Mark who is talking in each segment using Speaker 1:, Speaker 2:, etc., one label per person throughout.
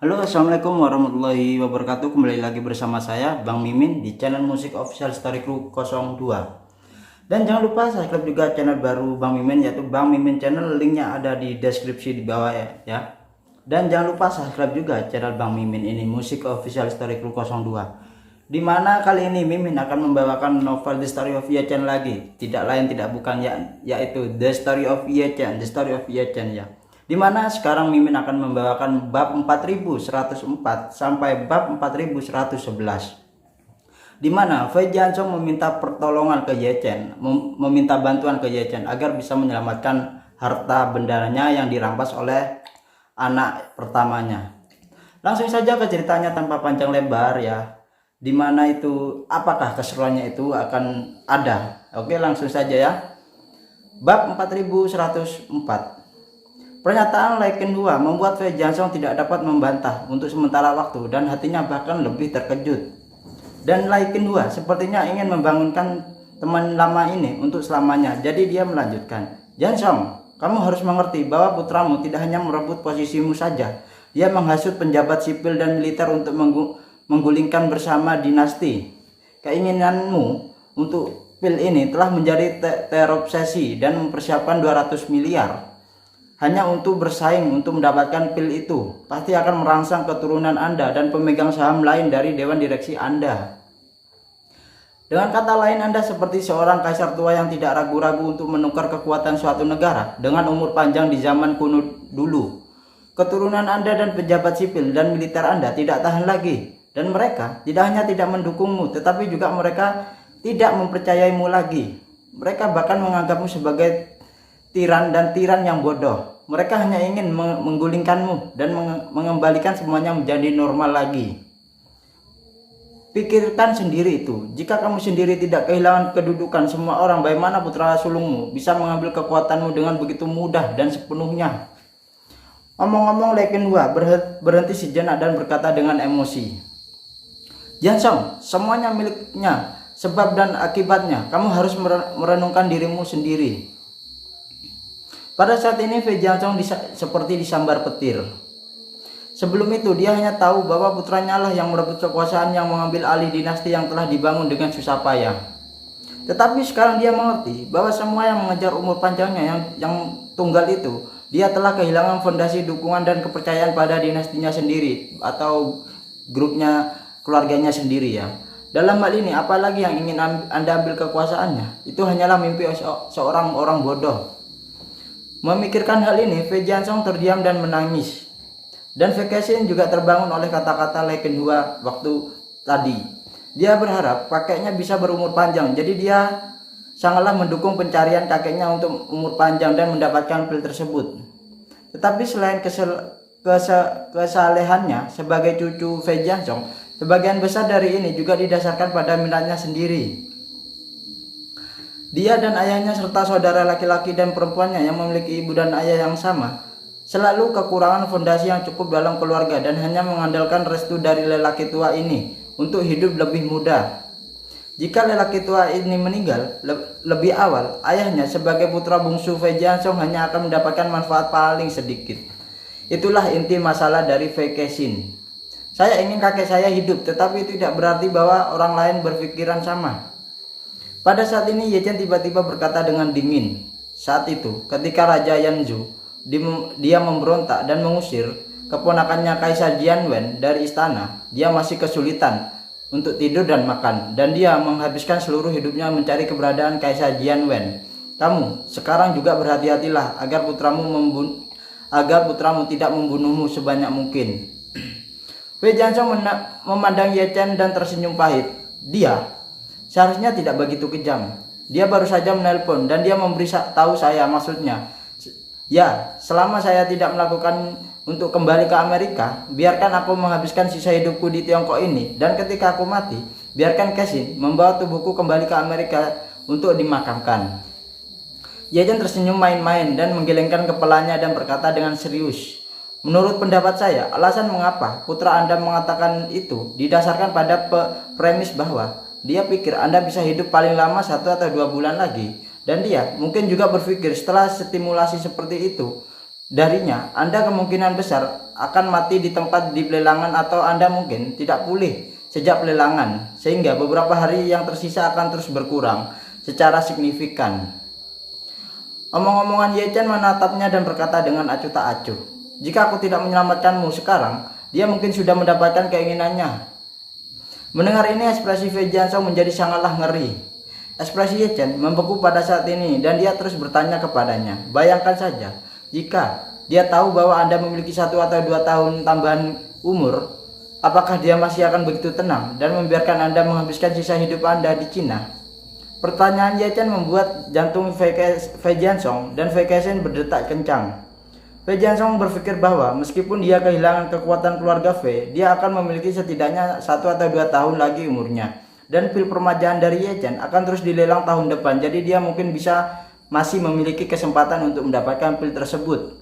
Speaker 1: Halo, assalamualaikum warahmatullahi wabarakatuh. Kembali lagi bersama saya Bang Mimin di channel musik official Story Crew 02. Dan jangan lupa subscribe juga channel baru Bang Mimin, yaitu Bang Mimin channel. Linknya ada di deskripsi di bawah ya. Dan jangan lupa subscribe juga channel Bang Mimin ini, musik official Story Crew 02. Dimana kali ini Mimin akan membawakan novel The Story of Ye-chan lagi. Tidak lain tidak bukan yaitu The Story of Ye-chan, The Story of Ye-chan ya. Dimana sekarang Mimin akan membawakan bab 4104 sampai bab 4111. Dimana Fei Jianzhong meminta pertolongan ke Ye-chan, meminta bantuan ke Ye-chan agar bisa menyelamatkan harta bendanya yang dirampas oleh anak pertamanya. Langsung saja ke ceritanya tanpa panjang lebar ya. Dimana itu apakah keseruannya itu akan ada. Oke, langsung saja ya. Bab 4104. Pernyataan Laiken Hua membuat Fei Jianzhong tidak dapat membantah untuk sementara waktu dan hatinya bahkan lebih terkejut. Dan Laiken Hua sepertinya ingin membangunkan teman lama ini untuk selamanya. Jadi dia melanjutkan, "Jianzhong, kamu harus mengerti bahwa putramu tidak hanya merebut posisimu saja. Dia menghasut penjabat sipil dan militer untuk menggulingkan bersama dinasti. Keinginanmu untuk pil ini telah menjadi terobsesi dan mempersiapkan 200 miliar. Hanya untuk bersaing untuk mendapatkan pil itu. Pasti akan merangsang keturunan Anda dan pemegang saham lain dari dewan direksi Anda. Dengan kata lain, Anda seperti seorang kaisar tua yang tidak ragu-ragu untuk menukar kekuatan suatu negara dengan umur panjang di zaman kuno dulu. Keturunan Anda dan pejabat sipil dan militer Anda tidak tahan lagi. Dan mereka tidak hanya tidak mendukungmu, tetapi juga mereka tidak mempercayaimu lagi. Mereka bahkan menganggapmu sebagai tiran dan tiran yang bodoh. Mereka hanya ingin menggulingkanmu dan mengembalikan semuanya menjadi normal lagi. Pikirkan sendiri itu. Jika kamu sendiri tidak kehilangan kedudukan, semua orang, bagaimana putra sulungmu bisa mengambil kekuatanmu dengan begitu mudah dan sepenuhnya?" Omong-omong, Laiken Hua berhenti sejenak dan berkata dengan emosi, "Jianzhong, semuanya miliknya, sebab dan akibatnya. Kamu harus merenungkan dirimu sendiri." Pada saat ini Fei Jianzhong seperti disambar petir. Sebelum itu dia hanya tahu bahwa putranya lah yang merebut kekuasaan, yang mengambil alih dinasti yang telah dibangun dengan susah payah. Tetapi sekarang dia mengerti bahwa semua yang mengejar umur panjangnya yang tunggal itu, dia telah kehilangan fondasi dukungan dan kepercayaan pada dinastinya sendiri atau grupnya, keluarganya sendiri ya. Dalam hal ini, apalagi yang ingin Anda ambil kekuasaannya, itu hanyalah mimpi seorang orang bodoh. Memikirkan hal ini, Fei Jianzhong terdiam dan menangis. Dan Fei Kexin juga terbangun oleh kata-kata Laiken Hua waktu tadi. Dia berharap kakeknya bisa berumur panjang, jadi dia sangatlah mendukung pencarian kakeknya untuk umur panjang dan mendapatkan pil tersebut. Tetapi selain kesalehannya sebagai cucu Fei Jianzhong, sebagian besar dari ini juga didasarkan pada minatnya sendiri. Dia dan ayahnya serta saudara laki-laki dan perempuannya yang memiliki ibu dan ayah yang sama selalu kekurangan fondasi yang cukup dalam keluarga dan hanya mengandalkan restu dari lelaki tua ini untuk hidup lebih mudah. Jika lelaki tua ini meninggal lebih awal, ayahnya sebagai putra bungsu Fei Jianzhong hanya akan mendapatkan manfaat paling sedikit. Itulah inti masalah dari Fei Kexin. Saya ingin kakek saya hidup, tetapi itu tidak berarti bahwa orang lain berpikiran sama. Pada saat ini Ye-chan tiba-tiba berkata dengan dingin. Saat itu, ketika Raja Yanzhu dia memberontak dan mengusir keponakannya Kaisar Jianwen dari istana, dia masih kesulitan untuk tidur dan makan, dan dia menghabiskan seluruh hidupnya mencari keberadaan Kaisar Jianwen. Kamu sekarang juga berhati-hatilah agar putramu tidak membunuhmu sebanyak mungkin. Fei Jianzhong memandang Ye-chan dan tersenyum pahit. Dia seharusnya tidak begitu kejam. Dia baru saja menelpon dan dia memberi tahu saya, maksudnya, ya, selama saya tidak melakukan untuk kembali ke Amerika, biarkan aku menghabiskan sisa hidupku di Tiongkok ini, dan ketika aku mati, biarkan Kexin membawa tubuhku kembali ke Amerika untuk dimakamkan. Ye-chan tersenyum main-main dan menggelengkan kepalanya dan berkata dengan serius, "Menurut pendapat saya, alasan mengapa putra Anda mengatakan itu didasarkan pada premis bahwa dia pikir Anda bisa hidup paling lama 1 atau 2 bulan lagi. Dan dia mungkin juga berpikir setelah stimulasi seperti itu, darinya, Anda kemungkinan besar akan mati di tempat di pelelangan, atau Anda mungkin tidak pulih sejak pelelangan, sehingga beberapa hari yang tersisa akan terus berkurang secara signifikan. Omong-omongan Ye Chen menatapnya dan berkata dengan acuh tak acuh, "Jika aku tidak menyelamatkanmu sekarang, dia mungkin sudah mendapatkan keinginannya." Mendengar ini, ekspresi Fei Jiansong menjadi sangatlah ngeri. Ekspresi Ye Chen membeku pada saat ini dan dia terus bertanya kepadanya, "Bayangkan saja, jika dia tahu bahwa Anda memiliki 1 atau 2 tahun tambahan umur, apakah dia masih akan begitu tenang dan membiarkan Anda menghabiskan sisa hidup Anda di Cina?" Pertanyaan Ye Chen membuat jantung Fei Jiansong dan Fei Kexin berdetak kencang. Fei Jiansong berpikir bahwa meskipun dia kehilangan kekuatan keluarga Fei, dia akan memiliki setidaknya 1 atau 2 tahun lagi umurnya. Dan pil permajaan dari Ye Chen akan terus dilelang tahun depan, jadi dia mungkin masih memiliki kesempatan untuk mendapatkan pil tersebut.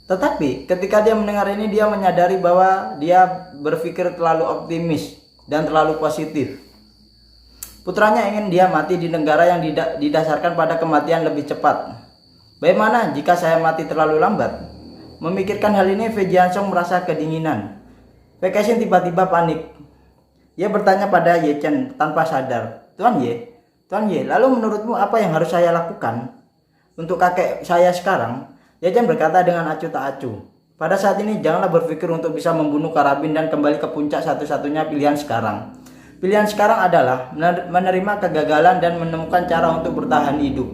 Speaker 1: Tetapi ketika dia mendengar ini, dia menyadari bahwa dia berpikir terlalu optimis dan terlalu positif. Putranya ingin dia mati di negara yang didasarkan pada kematian lebih cepat. Bagaimana jika saya mati terlalu lambat? Memikirkan hal ini, Fei Jiansong merasa kedinginan. Fei Kexin tiba-tiba panik. Ia bertanya pada Ye Chen tanpa sadar, Tuan Ye, lalu menurutmu apa yang harus saya lakukan untuk kakek saya sekarang?" Ye Chen berkata dengan acuh tak acuh, "Pada saat ini janganlah berpikir untuk bisa membunuh Karabin dan kembali ke puncak satu-satunya pilihan sekarang. Pilihan sekarang adalah menerima kegagalan dan menemukan cara untuk bertahan hidup."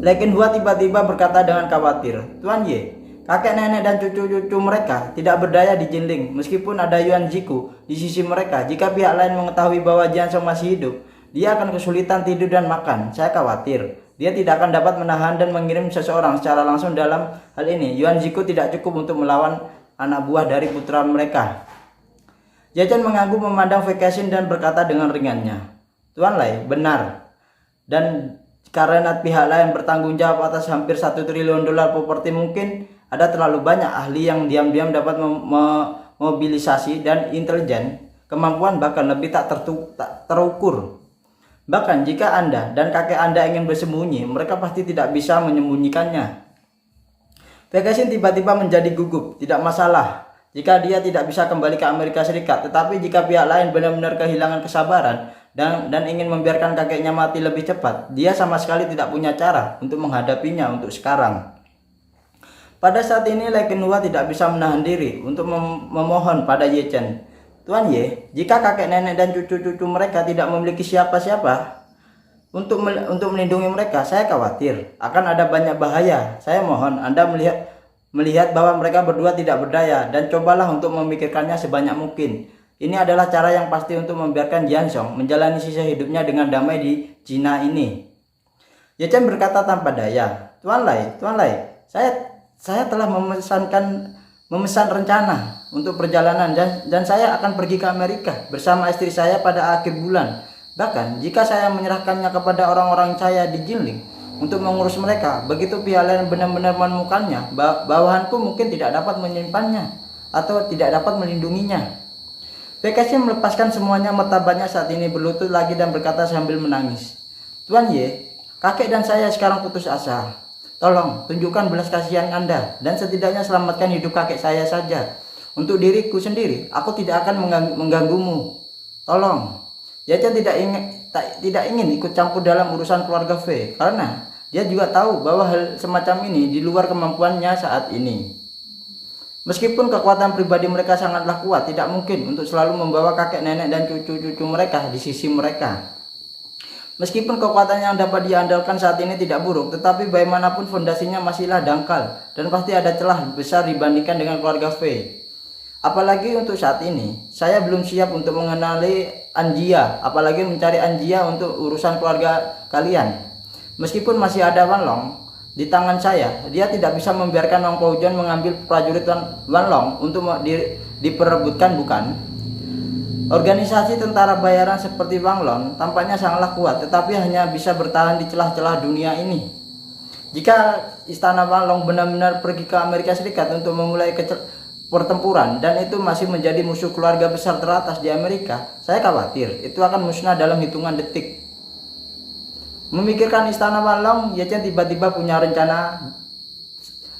Speaker 1: Lekin Hua tiba-tiba berkata dengan khawatir, "Tuan Ye, kakek nenek dan cucu-cucu mereka tidak berdaya di Jinling. Meskipun ada Yuan Jiku di sisi mereka, jika pihak lain mengetahui bahwa Jiansong masih hidup, dia akan kesulitan tidur dan makan. Saya khawatir dia tidak akan dapat menahan dan mengirim seseorang secara langsung dalam hal ini. Yuan Jiku tidak cukup untuk melawan anak buah dari putra mereka." Ye Chen mengangguk memandang Fei Kexin dan berkata dengan ringannya, "Tuan Lai benar. Dan karena pihak lain bertanggung jawab atas hampir 1 triliun dolar properti, mungkin ada terlalu banyak ahli yang diam-diam dapat memobilisasi dan intelijen, kemampuan bahkan lebih tak terukur. Bahkan jika Anda dan kakek Anda ingin bersembunyi, mereka pasti tidak bisa menyembunyikannya." Fei Kexin tiba-tiba menjadi gugup. Tidak masalah jika dia tidak bisa kembali ke Amerika Serikat, tetapi jika pihak lain benar-benar kehilangan kesabaran dan ingin membiarkan kakeknya mati lebih cepat, dia sama sekali tidak punya cara untuk menghadapinya untuk sekarang. Pada saat ini, Lekin Hua tidak bisa menahan diri untuk memohon pada Ye Chen, "Tuan Ye, jika kakek nenek dan cucu-cucu mereka tidak memiliki siapa-siapa untuk melindungi mereka, saya khawatir akan ada banyak bahaya. Saya mohon Anda melihat bahwa mereka berdua tidak berdaya dan cobalah untuk memikirkannya sebanyak mungkin. Ini adalah cara yang pasti untuk membiarkan Jiansong menjalani sisa hidupnya dengan damai di Cina ini." Ye Chen berkata tanpa daya, Tuan Lai, saya telah memesan rencana untuk perjalanan dan saya akan pergi ke Amerika bersama istri saya pada akhir bulan. Bahkan jika saya menyerahkannya kepada orang-orang saya di Jinling untuk mengurus mereka, begitu pihak lain benar-benar menemukannya, bawahanku mungkin tidak dapat menyimpannya atau tidak dapat melindunginya. Fei Kexin melepaskan semuanya martabatnya saat ini, berlutut lagi dan berkata sambil menangis, "Tuan Ye, kakek dan saya sekarang putus asa. Tolong tunjukkan belas kasihan Anda dan setidaknya selamatkan hidup kakek saya saja. Untuk diriku sendiri, aku tidak akan mengganggumu. Tolong." Ye Chen tidak ingin ikut campur dalam urusan keluarga Fei karena dia juga tahu bahwa hal semacam ini di luar kemampuannya saat ini. Meskipun kekuatan pribadi mereka sangatlah kuat, tidak mungkin untuk selalu membawa kakek nenek dan cucu-cucu mereka di sisi mereka. Meskipun kekuatan yang dapat diandalkan saat ini tidak buruk, tetapi bagaimanapun fondasinya masihlah dangkal dan pasti ada celah besar dibandingkan dengan keluarga Fei. Apalagi untuk saat ini, saya belum siap untuk mengenali Anjia, apalagi mencari Anjia untuk urusan keluarga kalian. Meskipun masih ada Wan Long di tangan saya, dia tidak bisa membiarkan Wang Poujon mengambil prajurit Wan Long untuk diperebutkan, bukan? Organisasi tentara bayaran seperti Wang Long tampaknya sangatlah kuat, tetapi hanya bisa bertahan di celah-celah dunia ini. Jika istana Wang Long benar-benar pergi ke Amerika Serikat untuk memulai pertempuran dan itu masih menjadi musuh keluarga besar teratas di Amerika, saya khawatir itu akan musnah dalam hitungan detik. Memikirkan istana Wan Long, Ye Chen tiba-tiba punya rencana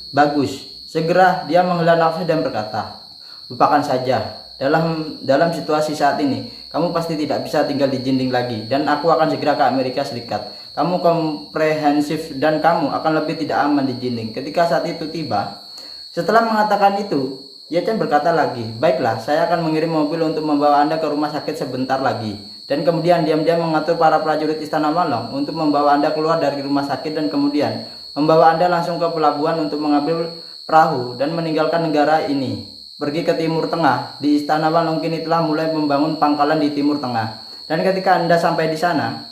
Speaker 1: Bagus. Segera dia menghela nafas dan berkata, lupakan saja. Dalam situasi saat ini, kamu pasti tidak bisa tinggal di Jinling lagi, dan aku akan segera ke Amerika Serikat. Kamu komprehensif dan kamu akan lebih tidak aman di Jinling. Ketika saat itu tiba, setelah mengatakan itu, Ye Chen berkata lagi, baiklah, saya akan mengirim mobil untuk membawa Anda ke rumah sakit sebentar lagi. Dan kemudian diam-diam mengatur para prajurit Istana Malong untuk membawa Anda keluar dari rumah sakit dan kemudian membawa Anda langsung ke pelabuhan untuk mengambil perahu dan meninggalkan negara ini. Pergi ke Timur Tengah. Di Istana Malong kini telah mulai membangun pangkalan di Timur Tengah. Dan ketika Anda sampai di sana,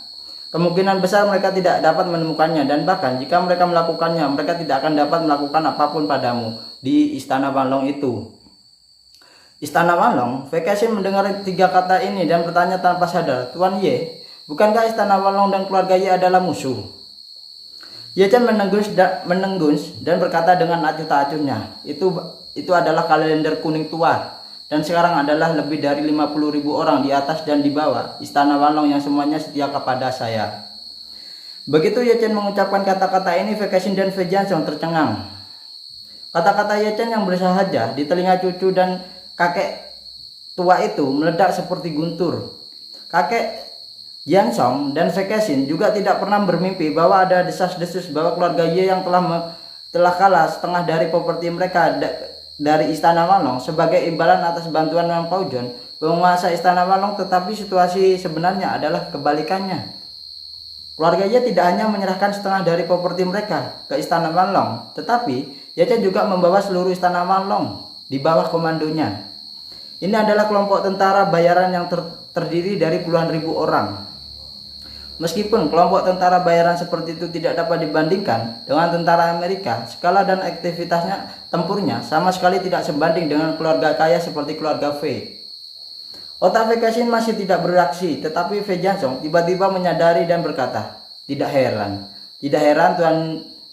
Speaker 1: kemungkinan besar mereka tidak dapat menemukannya, dan bahkan jika mereka melakukannya, mereka tidak akan dapat melakukan apapun padamu di Istana Malong itu. Istana Malong, Vacation mendengar 3 kata ini dan bertanya tanpa sadar, Tuan Ye, bukankah Istana Malong dan keluarga Ye adalah musuh? Ye Chen menenggus dan berkata dengan acuh tak acuhnya, itu adalah kalender kuning tua, dan sekarang adalah lebih dari 50.000 orang di atas dan di bawah Istana Malong yang semuanya setia kepada saya. Begitu Ye Chen mengucapkan kata-kata ini, Vacation dan Fei Jianxiong tercengang. Kata-kata Ye Chen yang bersahaja di telinga cucu dan kakek tua itu meledak seperti guntur. Kakek Jianxiong dan Vacation juga tidak pernah bermimpi bahwa ada desas-desus bahwa keluarga Ye yang telah kalah setengah dari properti mereka dari Istana Malong sebagai imbalan atas bantuan Wang Paozhong, penguasa Istana Malong. Tetapi situasi sebenarnya adalah kebalikannya. Keluarga Ye tidak hanya menyerahkan setengah dari properti mereka ke Istana Malong, tetapi Ye Chen juga membawa seluruh Istana Malong di bawah komandonya. Ini adalah kelompok tentara bayaran yang terdiri dari puluhan ribu orang. Meskipun kelompok tentara bayaran seperti itu tidak dapat dibandingkan dengan tentara Amerika, skala dan aktivitasnya tempurnya sama sekali tidak sebanding dengan keluarga kaya seperti keluarga Fei. Otak Vacation masih tidak bereaksi, tetapi Fei Jianxiong tiba-tiba menyadari dan berkata, tidak heran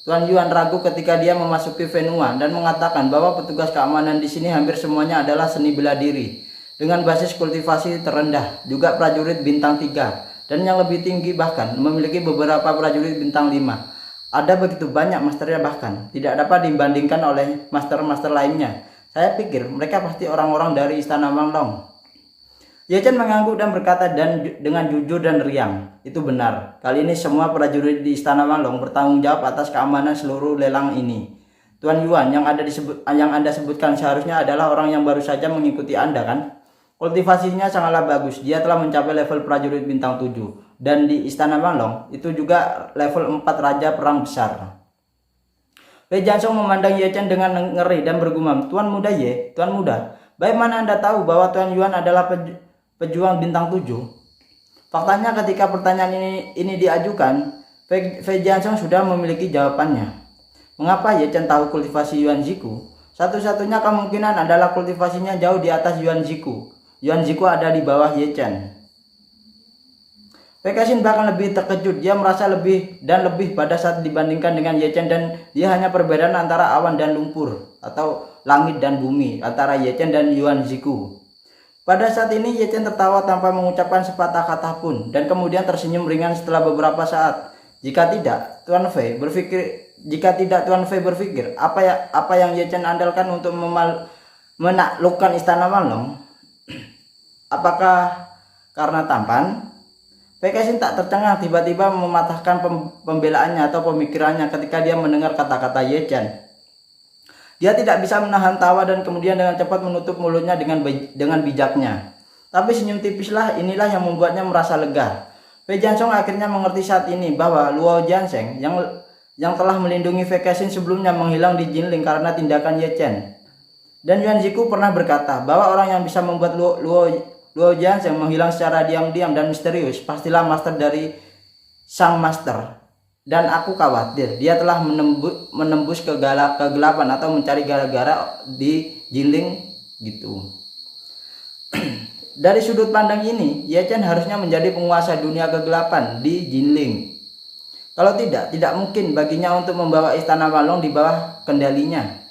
Speaker 1: Tuan Yuan ragu ketika dia memasuki Venua dan mengatakan bahwa petugas keamanan di sini hampir semuanya adalah seni bela diri dengan basis kultivasi terendah, juga prajurit bintang 3. Dan yang lebih tinggi bahkan memiliki beberapa prajurit bintang 5. Ada begitu banyak masternya, bahkan tidak dapat dibandingkan oleh master-master lainnya. Saya pikir mereka pasti orang-orang dari Istana Malong. Ye Chen mengangguk dan berkata dengan jujur dan riang, itu benar. Kali ini semua prajurit di Istana Malong bertanggung jawab atas keamanan seluruh lelang ini. Tuan Yuan yang Anda sebutkan seharusnya adalah orang yang baru saja mengikuti Anda, kan? Kultivasinya sangatlah bagus. Dia telah mencapai level prajurit bintang 7. Dan di Istana Malong itu juga level 4 Raja Perang Besar. Fei Jianxiong memandang Ye Chen dengan ngeri dan bergumam, Tuan muda Ye, Tuan muda, bagaimana Anda tahu bahwa Tuan Yuan adalah pejuang bintang 7? Faktanya ketika pertanyaan ini diajukan, Fei Jianxiong sudah memiliki jawabannya. Mengapa Ye Chen tahu kultivasi Yuan Ziku? Satu-satunya kemungkinan adalah kultivasinya jauh di atas Yuan Ziku. Yuan Ziku ada di bawah Ye Chen. Vacation bahkan lebih terkejut. Dia merasa lebih pada saat dibandingkan dengan Ye Chen, dan dia hanya perbedaan antara awan dan lumpur atau langit dan bumi antara Ye Chen dan Yuan Ziku. Pada saat ini Ye Chen tertawa tanpa mengucapkan sepatah kata pun dan kemudian tersenyum ringan setelah beberapa saat. Jika tidak, Tuan Fei berpikir apa yang Ye Chen andalkan untuk menaklukkan Istana Malong? Apakah karena tampan? Vacation tak tercengang tiba-tiba mematahkan pembelaannya atau pemikirannya ketika dia mendengar kata-kata Ye Chen. Dia tidak bisa menahan tawa dan kemudian dengan cepat menutup mulutnya dengan bijaknya. Tapi senyum tipislah inilah yang membuatnya merasa lega. Fei Jianxiong akhirnya mengerti saat ini bahwa Luo Jiansheng yang telah melindungi Vacation sebelumnya menghilang di Jinling karena tindakan Ye Chen. Dan Yuan Ziku pernah berkata bahwa orang yang bisa membuat Luo Jiansheng menghilang secara diam-diam dan misterius pastilah master dari sang master. Dan aku khawatir dia telah menembus kegelapan atau mencari gara-gara di Jinling gitu. Dari sudut pandang ini, Ye Chen harusnya menjadi penguasa dunia kegelapan di Jinling. Kalau tidak mungkin baginya untuk membawa Istana Malong di bawah kendalinya.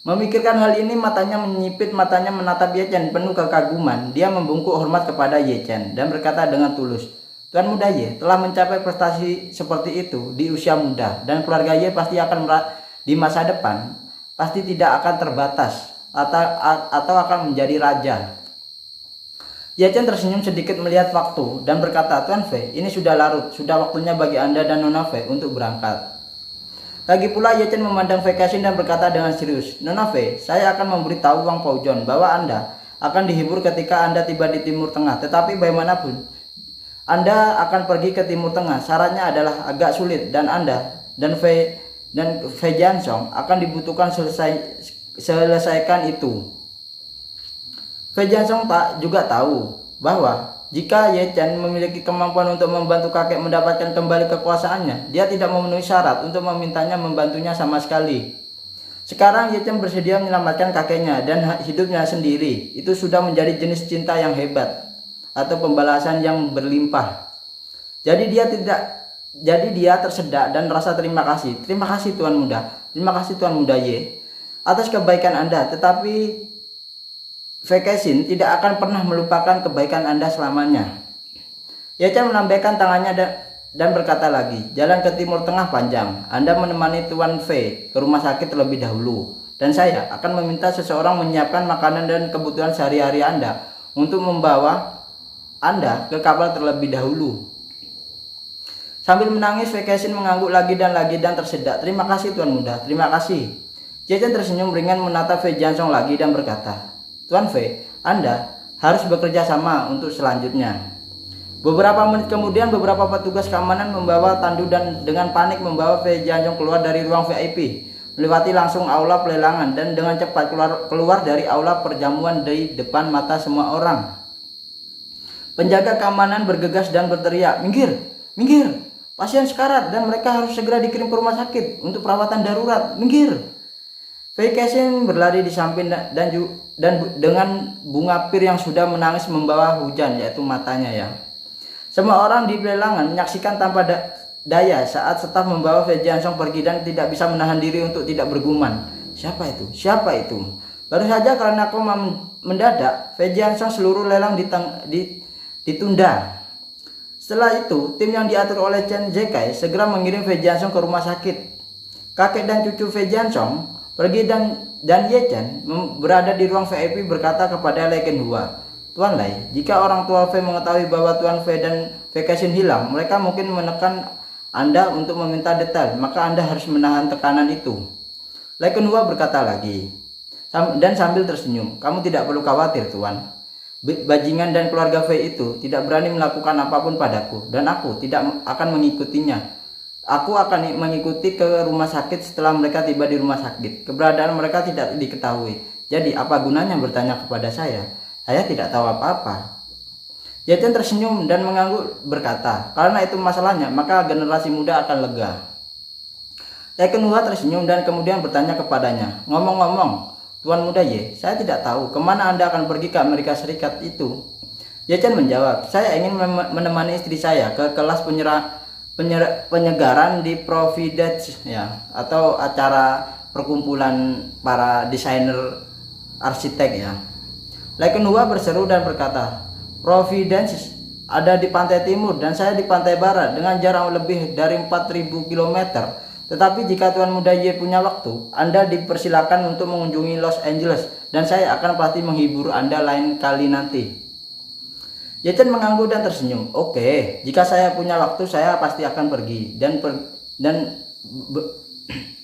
Speaker 1: Memikirkan hal ini, matanya menyipit, matanya menatap Ye Chen penuh kekaguman. Dia membungkuk hormat kepada Ye Chen dan berkata dengan tulus, Tuan muda Ye telah mencapai prestasi seperti itu di usia muda, dan keluarga Ye pasti akan di masa depan pasti tidak akan terbatas atau akan menjadi raja. Ye Chen tersenyum sedikit melihat waktu dan berkata, Tuan Fei, ini sudah larut, sudah waktunya bagi Anda dan Nona Fei untuk berangkat. Lagi pula Ye Chen memandang Fei Kexin dan berkata dengan serius, Nona Fei, saya akan memberitahu Wang Poujon bahwa Anda akan dihibur ketika Anda tiba di Timur Tengah. Tetapi bagaimanapun, Anda akan pergi ke Timur Tengah. Syaratnya adalah agak sulit dan Anda dan Fei Jianzhong akan dibutuhkan selesaikan itu. Fei Jianzhong juga tahu bahwa jika Ye Chen memiliki kemampuan untuk membantu kakek mendapatkan kembali kekuasaannya, dia tidak memenuhi syarat untuk memintanya membantunya sama sekali. Sekarang Ye Chen bersedia menyelamatkan kakeknya dan hidupnya sendiri. Itu sudah menjadi jenis cinta yang hebat atau pembalasan yang berlimpah. Jadi dia tersedak dan rasa terima kasih. Terima kasih Tuan Muda. Terima kasih Tuan Muda Ye atas kebaikan Anda. Tetapi Fei Kexin tidak akan pernah melupakan kebaikan Anda selamanya. Ye Chen melambaikan tangannya dan berkata lagi, jalan ke Timur Tengah panjang. Anda menemani Tuan Fei ke rumah sakit terlebih dahulu. Dan saya akan meminta seseorang menyiapkan makanan dan kebutuhan sehari-hari Anda untuk membawa Anda ke kapal terlebih dahulu. Sambil menangis, Fei Kexin mengangguk lagi dan tersedak. Terima kasih Tuan Muda, terima kasih. Ye Chen tersenyum ringan menatap Fei Jianzhong lagi dan berkata, Tuan Fei, Anda harus bekerja sama untuk selanjutnya. Beberapa menit kemudian beberapa petugas keamanan membawa tandu dan dengan panik membawa Fei Jianzhong keluar dari ruang VIP, melewati langsung aula pelelangan dan dengan cepat keluar dari aula perjamuan di depan mata semua orang. Penjaga keamanan bergegas dan berteriak, minggir, minggir, pasien sekarat dan mereka harus segera dikirim ke rumah sakit untuk perawatan darurat, minggir. Fei Kexin berlari di samping dan dengan bunga pir yang sudah menangis membawa hujan, yaitu matanya ya. Semua orang di pelelangan menyaksikan tanpa daya saat staf membawa Fei Jianzhong pergi dan tidak bisa menahan diri untuk tidak bergumam. Siapa itu? Siapa itu? Baru saja karena koma mendadak, Fei Jianzhong seluruh lelang ditunda. Setelah itu, tim yang diatur oleh Chen Zekai segera mengirim Fei Jianzhong ke rumah sakit. Kakek dan cucu Fei Jianzhong pergi dan Ye Chen berada di ruang VIP berkata kepada Lei Kenhua, Tuan Lei, jika orang tua Fei mengetahui bahwa Tuan Fei dan Fei Kexin hilang, mereka mungkin menekan Anda untuk meminta detail, maka Anda harus menahan tekanan itu. Lei Kenhua berkata lagi, dan sambil tersenyum, kamu tidak perlu khawatir Tuan. Bajingan dan keluarga Fei itu tidak berani melakukan apapun padaku, dan aku tidak akan mengikutinya. Aku akan mengikuti ke rumah sakit setelah mereka tiba di rumah sakit. Keberadaan mereka tidak diketahui. Jadi apa gunanya bertanya kepada saya? Saya tidak tahu apa-apa. Ye Chen tersenyum dan mengangguk berkata, karena itu masalahnya, maka generasi muda akan lega. Lei Kenhua tersenyum dan kemudian bertanya kepadanya, ngomong-ngomong, Tuan Muda Ye, saya tidak tahu kemana Anda akan pergi ke Amerika Serikat itu. Ye Chen menjawab, saya ingin menemani istri saya ke kelas penyegaran di Providence ya, atau acara perkumpulan para desainer arsitek ya. Lei Kenhua berseru dan berkata, Providence ada di pantai timur dan saya di pantai barat dengan jarak lebih dari 4.000 km. Tetapi jika Tuan Muda Ye punya waktu, Anda dipersilakan untuk mengunjungi Los Angeles dan saya akan pasti menghibur Anda lain kali nanti. Ye Chen mengangguk dan tersenyum. Oke, jika saya punya waktu saya pasti akan pergi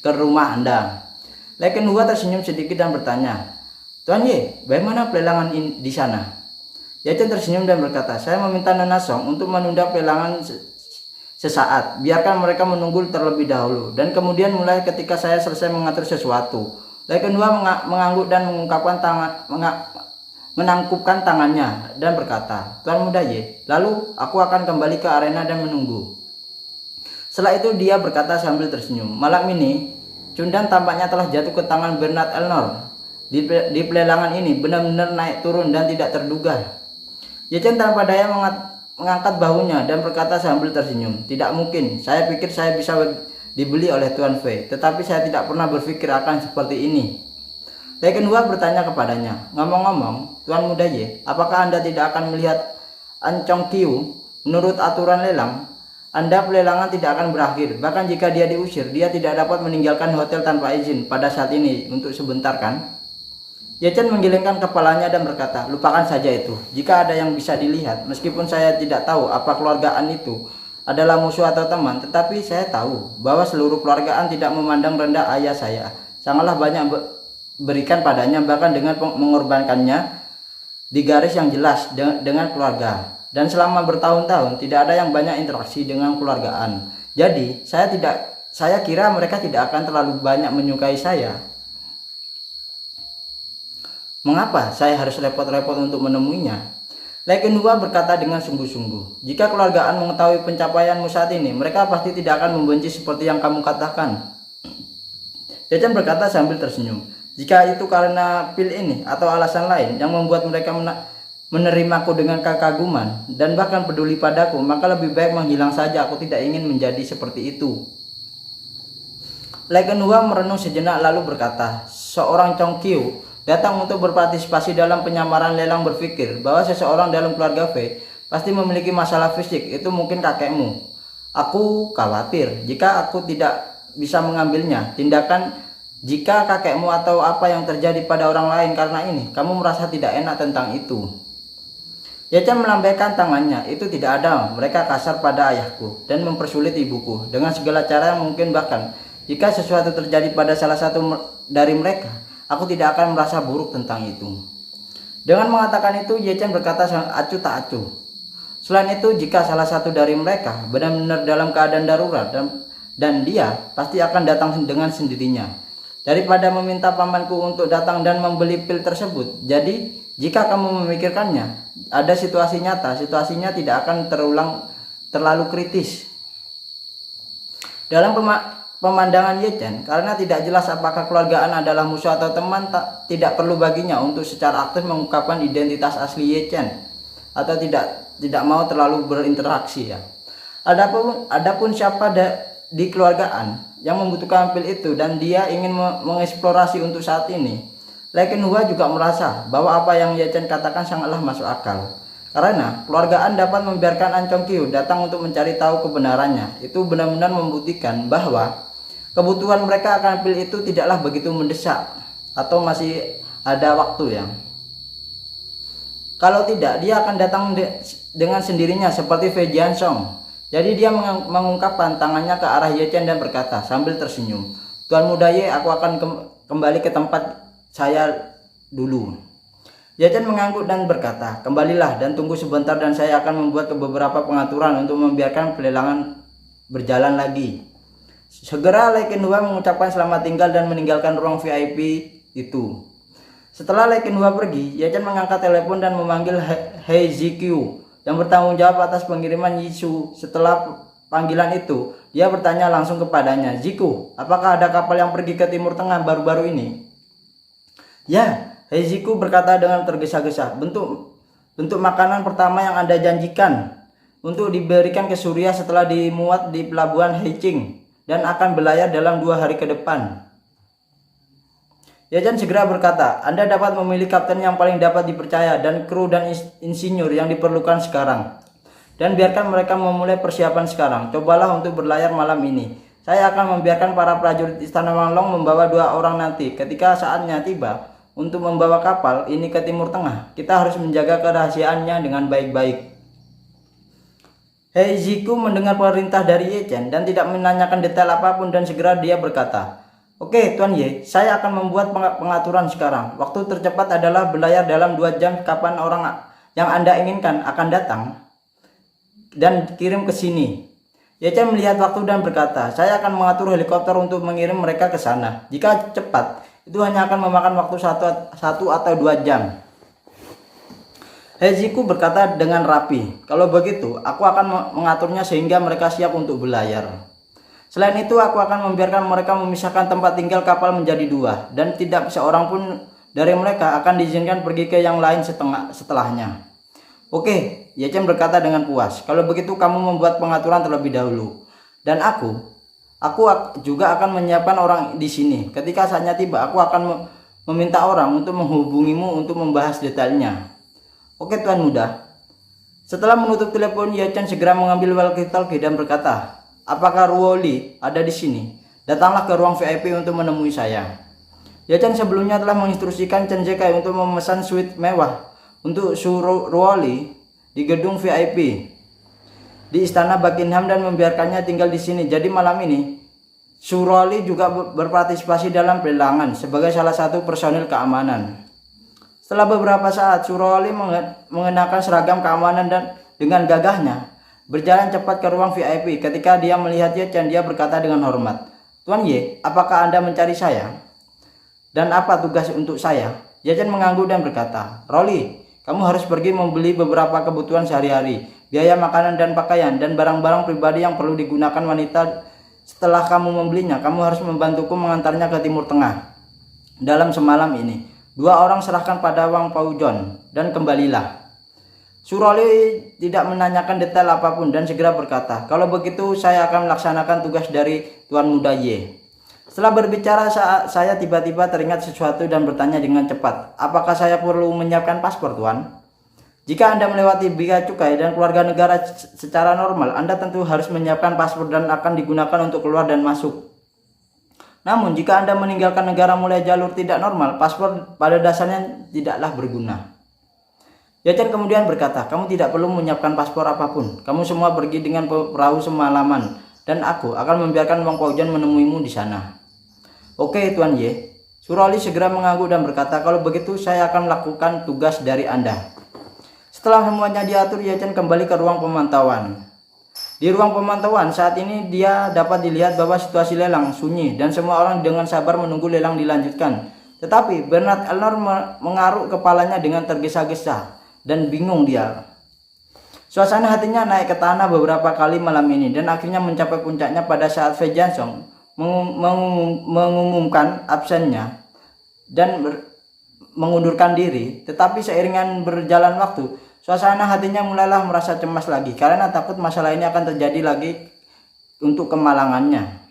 Speaker 1: ke rumah Anda. Lei Kenhua tersenyum sedikit dan bertanya, Tuan Ye, bagaimana pelelangan di sana? Ye Chen tersenyum dan berkata, saya meminta Nona Song untuk menunda pelelangan sesaat. Biarkan mereka menunggu terlebih dahulu. Dan kemudian mulai ketika saya selesai mengatur sesuatu. Lei Kenhua mengangguk dan menangkupkan tangannya dan berkata, Tuan Muda Ye, lalu aku akan kembali ke arena dan menunggu. Setelah itu dia berkata sambil tersenyum, malam ini Cundan tampaknya telah jatuh ke tangan Bernard Elnor. Di pelelangan ini benar-benar naik turun dan tidak terduga. Ye Chen tanpa daya mengangkat bahunya dan berkata sambil tersenyum, tidak mungkin, saya pikir saya bisa dibeli oleh Tuan Fei, tetapi saya tidak pernah berpikir akan seperti ini. Lei Kenhua bertanya kepadanya, ngomong-ngomong, Tuan Muda Ye, apakah Anda tidak akan melihat An Chong Kiu? Menurut aturan lelang, Anda pelelangan tidak akan berakhir. Bahkan jika dia diusir, dia tidak dapat meninggalkan hotel tanpa izin pada saat ini untuk sebentar kan? Ye Chen menggelengkan kepalanya dan berkata, lupakan saja itu. Jika ada yang bisa dilihat, meskipun saya tidak tahu apa keluargaan itu adalah musuh atau teman, tetapi saya tahu bahwa seluruh keluargaan tidak memandang rendah ayah saya. Sangatlah banyak berikan padanya, bahkan dengan mengorbankannya di garis yang jelas dengan keluarga. Dan selama bertahun-tahun tidak ada yang banyak interaksi dengan keluargaan. Jadi saya kira mereka tidak akan terlalu banyak menyukai saya. Mengapa saya harus repot-repot untuk menemuinya? Lei Kenhua berkata dengan sungguh-sungguh, jika keluargaan mengetahui pencapaianmu saat ini, mereka pasti tidak akan membenci seperti yang kamu katakan. Ye Chen berkata sambil tersenyum, jika itu karena pil ini atau alasan lain yang membuat mereka menerimaku dengan kekaguman dan bahkan peduli padaku, maka lebih baik menghilang saja. Aku tidak ingin menjadi seperti itu. Lei Kenhua merenung sejenak lalu berkata, seorang Chong Qiu datang untuk berpartisipasi dalam penyamaran lelang berpikir bahwa seseorang dalam keluarga Fei pasti memiliki masalah fisik. Itu mungkin kakekmu. Aku khawatir jika aku tidak bisa mengambilnya tindakan jika kakekmu atau apa yang terjadi pada orang lain karena ini. Kamu merasa tidak enak tentang itu. Ye Chen melambaikan tangannya. Itu tidak ada. Mereka kasar pada ayahku dan mempersulit ibuku dengan segala cara yang mungkin. Bahkan jika sesuatu terjadi pada salah satu dari mereka, aku tidak akan merasa buruk tentang itu. Dengan mengatakan itu, Ye Chen berkata acuh tak acuh. Selain itu, jika salah satu dari mereka benar-benar dalam keadaan darurat dan dia pasti akan datang dengan sendirinya daripada meminta pamanku untuk datang dan membeli pil tersebut. Jadi jika kamu memikirkannya, ada situasi nyata, situasinya tidak akan terlalu kritis. Dalam pemandangan Ye Chen, karena tidak jelas apakah keluargaan adalah musuh atau teman, tidak perlu baginya untuk secara aktif mengungkapkan identitas asli Ye Chen atau tidak mau terlalu berinteraksi ya. Adapun siapa di keluargaan yang membutuhkan pil itu dan dia ingin mengeksplorasi untuk saat ini, Lei Kenhua juga merasa bahwa apa yang Ye Chen katakan sangatlah masuk akal. Karena keluargaan dapat membiarkan An Chong Qiu datang untuk mencari tahu kebenarannya. Itu benar-benar membuktikan bahwa kebutuhan mereka akan pil itu tidaklah begitu mendesak atau masih ada waktu ya. Kalau tidak, dia akan datang dengan sendirinya seperti Fei Jiansong. Jadi dia mengungkapkan tangannya ke arah Ye Chen dan berkata sambil tersenyum, Tuan Muda Ye, aku akan kembali ke tempat saya dulu. Ye Chen mengangguk dan berkata, kembalilah dan tunggu sebentar dan saya akan membuat beberapa pengaturan untuk membiarkan pelelangan berjalan lagi. Segera Lei Kenhua mengucapkan selamat tinggal dan meninggalkan ruang VIP itu. Setelah Lei Kenhua pergi, Ye Chen mengangkat telepon dan memanggil He Ziqiu yang bertanggung jawab atas pengiriman Yisu. Setelah panggilan itu, dia bertanya langsung kepadanya, Ziqiu, apakah ada kapal yang pergi ke Timur Tengah baru-baru ini? Ya, He Ziqiu berkata dengan tergesa-gesa, bentuk makanan pertama yang Anda janjikan untuk diberikan ke Surya setelah dimuat di pelabuhan Haiqing dan akan berlayar dalam 2 hari ke depan. Ye Chen segera berkata, Anda dapat memilih kapten yang paling dapat dipercaya dan kru dan insinyur yang diperlukan sekarang. Dan biarkan mereka memulai persiapan sekarang. Cobalah untuk berlayar malam ini. Saya akan membiarkan para prajurit Istana Wanglong membawa 2 orang nanti. Ketika saatnya tiba untuk membawa kapal ini ke Timur Tengah, kita harus menjaga kerahasiaannya dengan baik-baik. He Ziqiu mendengar perintah dari Ye Chen dan tidak menanyakan detail apapun dan segera dia berkata, Oke, Tuan Ye, saya akan membuat pengaturan sekarang. Waktu tercepat adalah berlayar dalam 2 jam kapan orang yang Anda inginkan akan datang dan kirim ke sini. Ye Chen melihat waktu dan berkata, saya akan mengatur helikopter untuk mengirim mereka ke sana. Jika cepat, itu hanya akan memakan waktu 1 atau 2 jam. He Ziqiu berkata dengan rapi, kalau begitu, aku akan mengaturnya sehingga mereka siap untuk berlayar. Selain itu, aku akan membiarkan mereka memisahkan tempat tinggal kapal menjadi 2, dan tidak seorang pun dari mereka akan diizinkan pergi ke yang lain setelahnya. Oke, Ye Chen berkata dengan puas, kalau begitu kamu membuat pengaturan terlebih dahulu. Dan aku juga akan menyiapkan orang di sini. Ketika saatnya tiba, aku akan meminta orang untuk menghubungimu untuk membahas detailnya. Oke, Tuan Muda. Setelah menutup telepon, Ye-chan segera mengambil walkie-talkie dan berkata, "Apakah Ruoli ada di sini? Datanglah ke ruang VIP untuk menemui saya." Ye-chan sebelumnya telah menginstruksikan Chen Zekai untuk memesan suite mewah untuk Ruoli di gedung VIP di Istana Buckingham dan membiarkannya tinggal di sini. Jadi malam ini, Ruoli juga berpartisipasi dalam pelelangan sebagai salah satu personil keamanan. Setelah beberapa saat, Ruoli mengenakan seragam keamanan dan dengan gagahnya berjalan cepat ke ruang VIP. Ketika dia melihat Ye-chan, dia berkata dengan hormat, "Tuan Ye, apakah Anda mencari saya? Dan apa tugas untuk saya?" Ye-chan mengangguk dan berkata, "Ruoli, kamu harus pergi membeli beberapa kebutuhan sehari-hari, biaya makanan dan pakaian, dan barang-barang pribadi yang perlu digunakan wanita. Setelah kamu membelinya, kamu harus membantuku mengantarnya ke Timur Tengah dalam semalam ini. 2 orang serahkan pada Wang Paujon dan kembalilah." Ruoli tidak menanyakan detail apapun dan segera berkata, "Kalau begitu saya akan melaksanakan tugas dari Tuan Muda Ye." Setelah berbicara, saya tiba-tiba teringat sesuatu dan bertanya dengan cepat, "Apakah saya perlu menyiapkan paspor, Tuan?" Jika Anda melewati bea cukai dan keluarga negara secara normal, Anda tentu harus menyiapkan paspor dan akan digunakan untuk keluar dan masuk. Namun, jika Anda meninggalkan negara mulai jalur tidak normal, paspor pada dasarnya tidaklah berguna. Ye-chan kemudian berkata, "Kamu tidak perlu menyiapkan paspor apapun. Kamu semua pergi dengan perahu semalaman, dan aku akan membiarkan Wang Paujon menemuimu di sana." "Oke, Tuan Ye." Ruoli segera mengangguk dan berkata, "Kalau begitu saya akan melakukan tugas dari Anda." Setelah semuanya diatur, Ye-chan kembali ke ruang pemantauan. Di ruang pemantauan saat ini dia dapat dilihat bahwa situasi lelang sunyi dan semua orang dengan sabar menunggu lelang dilanjutkan. Tetapi Bernard Elnor mengaruk kepalanya dengan tergesa-gesa dan bingung dia. Suasana hatinya naik ke tanah beberapa kali malam ini dan akhirnya mencapai puncaknya pada saat Fei Jianzhong mengumumkan absennya dan mengundurkan diri. Tetapi seiringan berjalan waktu, suasana hatinya mulailah merasa cemas lagi karena takut masalah ini akan terjadi lagi untuk kemalangannya.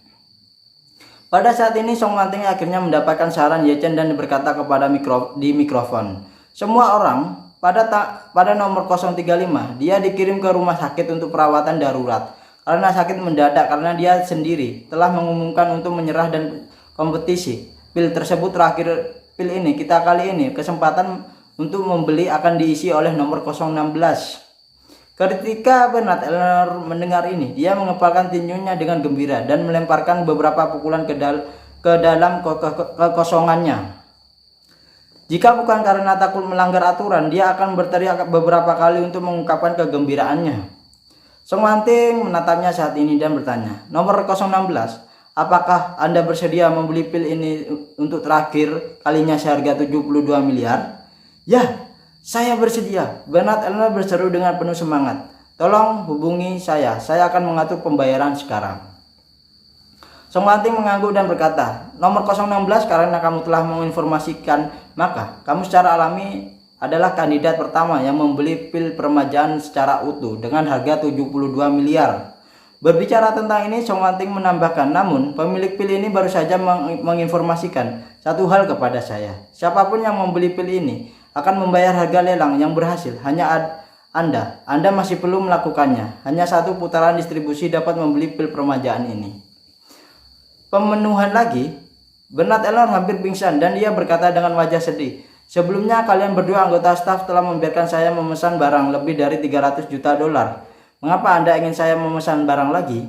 Speaker 1: Pada saat ini Song Wanting akhirnya mendapatkan saran Ye-chan dan berkata kepada mikrofon, "Semua orang pada nomor 035 dia dikirim ke rumah sakit untuk perawatan darurat karena sakit mendadak karena dia sendiri telah mengumumkan untuk menyerah dan kompetisi pil tersebut terakhir. Pil ini kali ini kesempatan untuk membeli akan diisi oleh nomor 016. Ketika Bernard Elnor mendengar ini, dia mengepalkan tinjunya dengan gembira dan melemparkan beberapa pukulan ke dalam kekosongannya. Jika bukan karena takut melanggar aturan, dia akan berteriak beberapa kali untuk mengungkapkan kegembiraannya. Song Wanting menatapnya saat ini dan bertanya, "Nomor 016, apakah Anda bersedia membeli pil ini untuk terakhir kalinya seharga 72 miliar? "Ya, saya bersedia," Bernard Elnor berseru dengan penuh semangat. "Tolong hubungi saya akan mengatur pembayaran sekarang." Song Wanting mengangguk dan berkata, "Nomor 016, karena kamu telah menginformasikan, maka kamu secara alami adalah kandidat pertama yang membeli pil peremajaan secara utuh dengan harga 72 miliar. Berbicara tentang ini, Song Wanting menambahkan, "Namun pemilik pil ini baru saja menginformasikan satu hal kepada saya. Siapapun yang membeli pil ini akan membayar harga lelang yang berhasil. Hanya Anda masih perlu melakukannya. Hanya satu putaran distribusi dapat membeli pil peremajaan ini." Pemenuhan lagi, Bernard Elnor hampir pingsan dan dia berkata dengan wajah sedih, "Sebelumnya kalian berdua anggota staf telah membiarkan saya memesan barang lebih dari 300 juta dolar. Mengapa Anda ingin saya memesan barang lagi?"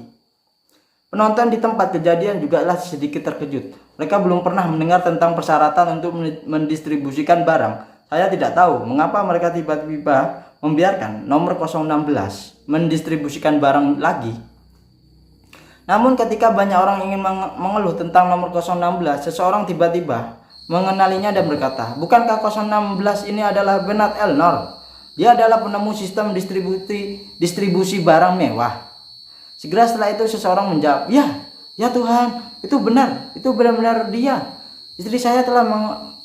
Speaker 1: Penonton di tempat kejadian juga sedikit terkejut. Mereka belum pernah mendengar tentang persyaratan untuk mendistribusikan barang. Saya tidak tahu mengapa mereka tiba-tiba membiarkan nomor 016 mendistribusikan barang lagi. Namun ketika banyak orang ingin mengeluh tentang nomor 016, seseorang tiba-tiba mengenalinya dan berkata, "Bukankah 016 ini adalah Bernard Elnor? Dia adalah penemu sistem distribusi barang mewah." Segera setelah itu seseorang menjawab, Ya Tuhan, itu benar-benar dia. Istri saya telah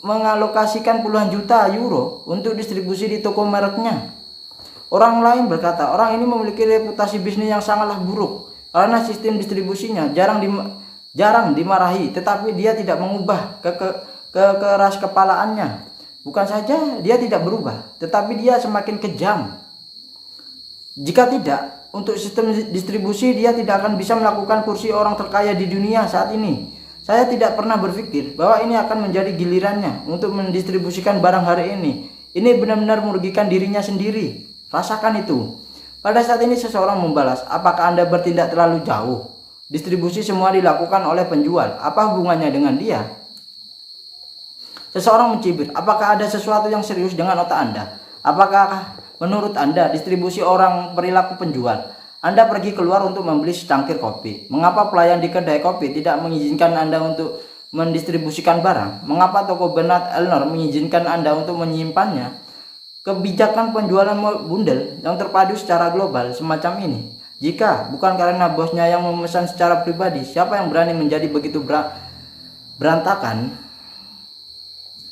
Speaker 1: mengalokasikan puluhan juta euro untuk distribusi di toko mereknya." Orang lain berkata, "Orang ini memiliki reputasi bisnis yang sangatlah buruk karena sistem distribusinya jarang dimarahi, tetapi dia tidak mengubah keras kepalaannya. Bukan saja dia tidak berubah, tetapi dia semakin kejam." Jika tidak, untuk sistem distribusi dia tidak akan bisa melakukan kursi orang terkaya di dunia saat ini. Saya tidak pernah berpikir bahwa ini akan menjadi gilirannya untuk mendistribusikan barang hari ini. Ini benar-benar merugikan dirinya sendiri. Rasakan itu. Pada saat ini seseorang membalas, apakah Anda bertindak terlalu jauh? Distribusi semua dilakukan oleh penjual. Apa hubungannya dengan dia? Seseorang mencibir, apakah ada sesuatu yang serius dengan otak Anda? Apakah menurut Anda distribusi orang perilaku penjual? Anda pergi keluar untuk membeli secangkir kopi. Mengapa pelayan di kedai kopi tidak mengizinkan Anda untuk mendistribusikan barang? Mengapa toko Bernard Elnor mengizinkan Anda untuk menyimpannya? Kebijakan penjualan bundel yang terpadu secara global semacam ini. Jika bukan karena bosnya yang memesan secara pribadi, siapa yang berani menjadi begitu berantakan?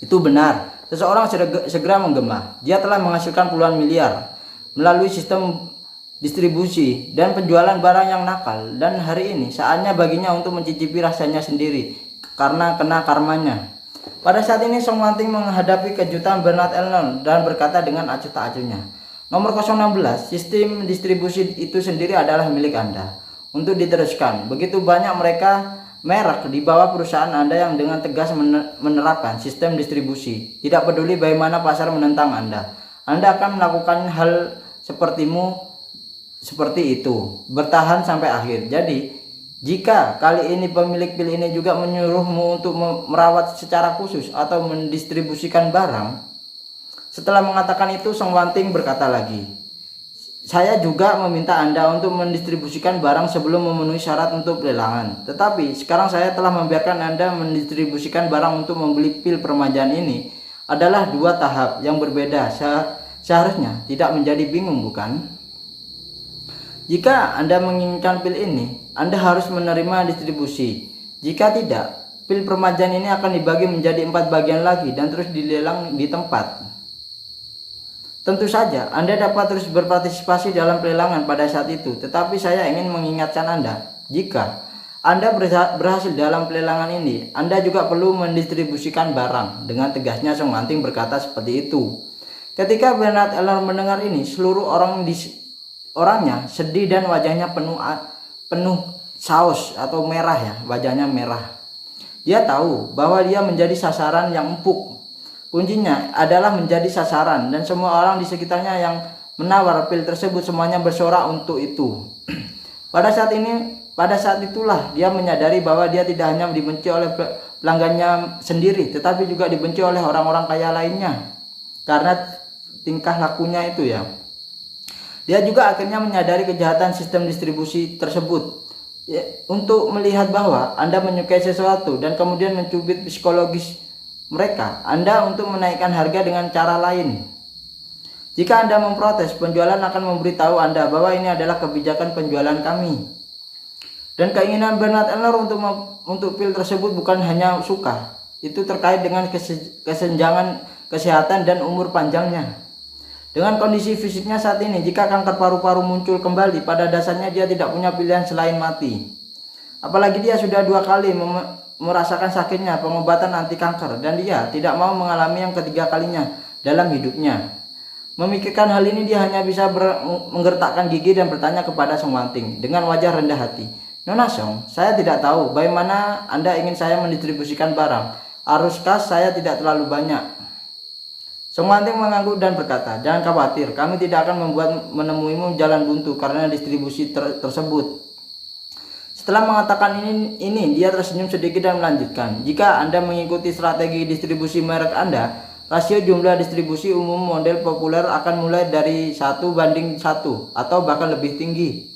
Speaker 1: Itu benar. Seseorang segera menggema. Dia telah menghasilkan puluhan miliar melalui sistem distribusi dan penjualan barang yang nakal, dan hari ini saatnya baginya untuk mencicipi rasanya sendiri karena kena karmanya. Pada saat ini Song Wanting menghadapi kejutan Bernard Elnor dan berkata dengan acuh tak acuhnya, nomor 016, sistem distribusi itu sendiri adalah milik Anda untuk diteruskan. Begitu banyak merek di bawah perusahaan Anda yang dengan tegas menerapkan sistem distribusi. Tidak peduli bagaimana pasar menentang Anda akan melakukan hal seperti itu, bertahan sampai akhir. Jadi, jika kali ini pemilik pil ini juga menyuruhmu untuk merawat secara khusus atau mendistribusikan barang, setelah mengatakan itu, Song Wanting berkata lagi, saya juga meminta Anda untuk mendistribusikan barang sebelum memenuhi syarat untuk pelelangan. Tetapi sekarang saya telah membiarkan Anda mendistribusikan barang untuk membeli pil permajaan ini adalah dua tahap yang berbeda. Seharusnya tidak menjadi bingung, bukan? Jika Anda menginginkan pil ini, Anda harus menerima distribusi. Jika tidak, pil permajaan ini akan dibagi menjadi 4 bagian lagi dan terus dilelang di tempat. Tentu saja, Anda dapat terus berpartisipasi dalam pelelangan pada saat itu, tetapi saya ingin mengingatkan Anda, jika Anda berhasil dalam pelelangan ini, Anda juga perlu mendistribusikan barang. Dengan tegasnya Song Wanting berkata seperti itu. Ketika Bernard Elnor mendengar ini, seluruh orangnya sedih dan wajahnya penuh saus atau merah ya, wajahnya merah. Dia tahu bahwa dia menjadi sasaran yang empuk. Kuncinya adalah menjadi sasaran, dan semua orang di sekitarnya yang menawar pil tersebut semuanya bersorak untuk itu. Pada saat itulah dia menyadari bahwa dia tidak hanya dibenci oleh pelanggannya sendiri, tetapi juga dibenci oleh orang-orang kaya lainnya karena tingkah lakunya itu ya. Dia juga akhirnya menyadari kejahatan sistem distribusi tersebut. Ya, untuk melihat bahwa Anda menyukai sesuatu dan kemudian mencubit psikologis mereka, Anda untuk menaikkan harga dengan cara lain. Jika Anda memprotes, penjualan akan memberitahu Anda bahwa ini adalah kebijakan penjualan kami. Dan keinginan Bernard Elnor untuk pil tersebut bukan hanya suka, itu terkait dengan kesenjangan kesehatan dan umur panjangnya. Dengan kondisi fisiknya saat ini, jika kanker paru-paru muncul kembali, pada dasarnya dia tidak punya pilihan selain mati. Apalagi dia sudah 2 kali merasakan sakitnya pengobatan anti kanker, dan dia tidak mau mengalami yang ketiga kalinya dalam hidupnya. Memikirkan hal ini, dia hanya bisa menggertakkan gigi dan bertanya kepada Song Wanting dengan wajah rendah hati, Nona Song, saya tidak tahu bagaimana Anda ingin saya mendistribusikan barang. Arus kas saya tidak terlalu banyak. Song Wanting mengangguk dan berkata, jangan khawatir, kami tidak akan menemuimu jalan buntu karena distribusi tersebut. Setelah mengatakan ini, dia tersenyum sedikit dan melanjutkan, jika Anda mengikuti strategi distribusi merek Anda, rasio jumlah distribusi umum model populer akan mulai dari 1:1 atau bahkan lebih tinggi.